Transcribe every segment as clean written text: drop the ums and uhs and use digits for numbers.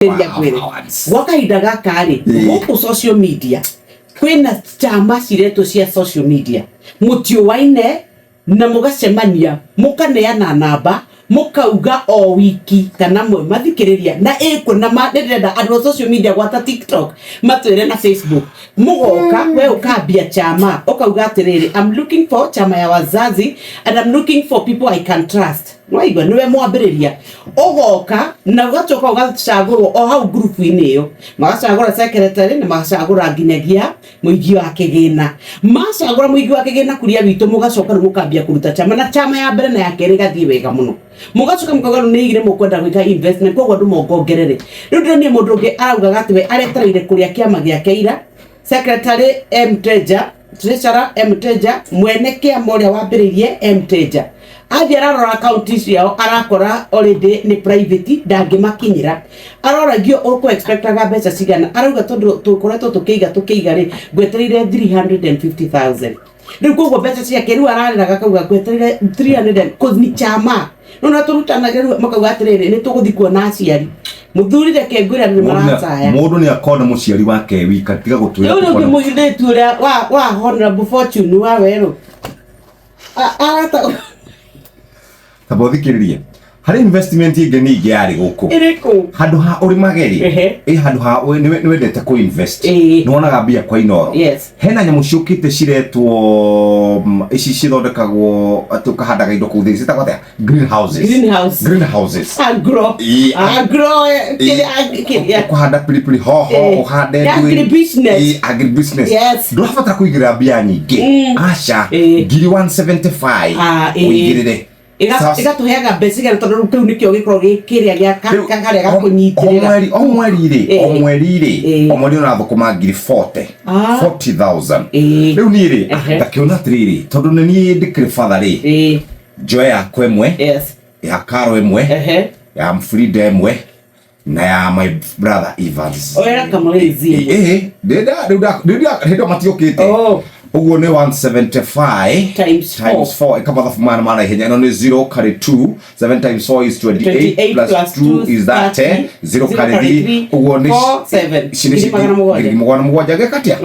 Wakahinda gaka ri guku social media kwina chama ciretu cia social media mutiuwaine na mugacemania mukaneana namba mukauga o wiki kana mwe mathikiriria na na madereda andu social media gwata TikTok matwire na Facebook mugoka we ukambia chama ukauga atiriri I'm looking for chama ya wazazi and I'm looking for people I can trust waigwa niwe mwambiriria ugoka na ugacoka ugacagurwo o hau group-ini iyo magacagura secretary na magacagura nginyagia muigi wa kigina macagura muigi wa kigina kuria witu mugacoka mukambia kuruta chama na chama ya mbere na ya keri gathie wega muno mugacoka mukaga ni igire mukwenda gwika investment koguo ndu mongongerere riu ni mundu ungi arauga gatiwe aretereire kuria kiama gia keira secretary Mteja treasurer Mteja mwene kiama uria wambiririe Mteja athi ararora account ciao arakora already ni private ndangimakinyira aroragio uko expectaga mbeca cigana arauga tondu tukoretwo tukiiga ri ngwetereire 350,000 riu koguo mbeca ciake riu arariraga kauga ngwetereire 300 cause ni chama no na turutanaga riu makauga atiriri ni tuguthi kuona aciari muthurire kengwira ni maracaya mundu ni akona muciari wake wika tiga gutwira riu muhiretu uria wa honorable Fortune wa weru arata tabothikiririe hari investment inge ni inge yari guku iriku handu ha uri mageri handu ha ni wendete ku invest ni wonaga mbia kwa Inooro hena nyamu ciukite ciretwo ici cithondekagwo tukahandaga indo kuu thiri citagwo greenhouses agro kuhanda pilipili hoho uhande agribusiness ndurabatara kuigira mbia nyingi aca ngiri 175 uigirire igatuheaga mbeca tondu kiu nikio gikorwo gikiria gia karia gakunyitirira o mweri unathukuma ngiri 40,000 riu ni ri ndakiona atiriri tondu ni ni ndikire father ri njoe yakwa imwe ya Karo imwe ya Mfrida imwe na ya my brother Evans oera kamulezi ndio matiokite uguo ni 175 times 4 ikabatha fumana mana ihenya no ni 0 carry 2 7 times 4 is 28 plus 2 is that 10 0 carry 3 uguo ni 7 mugwana mugwanja gekatia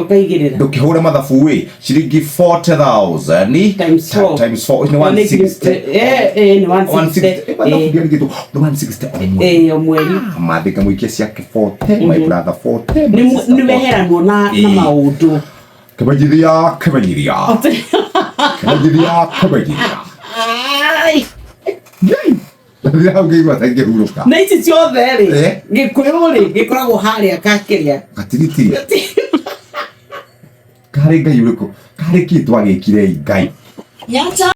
ndukihura mathabu wi ciringi 40,000 ni times 4 ni 160 ni 160 omweri mathika muikia ciake 40 my brother 40 ni weheranwo na maundu Kebajiria. Na ici ciothe ri gikuyu ri gikoragwo haria kakiria gatiriti kare ngai uriku kare kitwa gikire ngai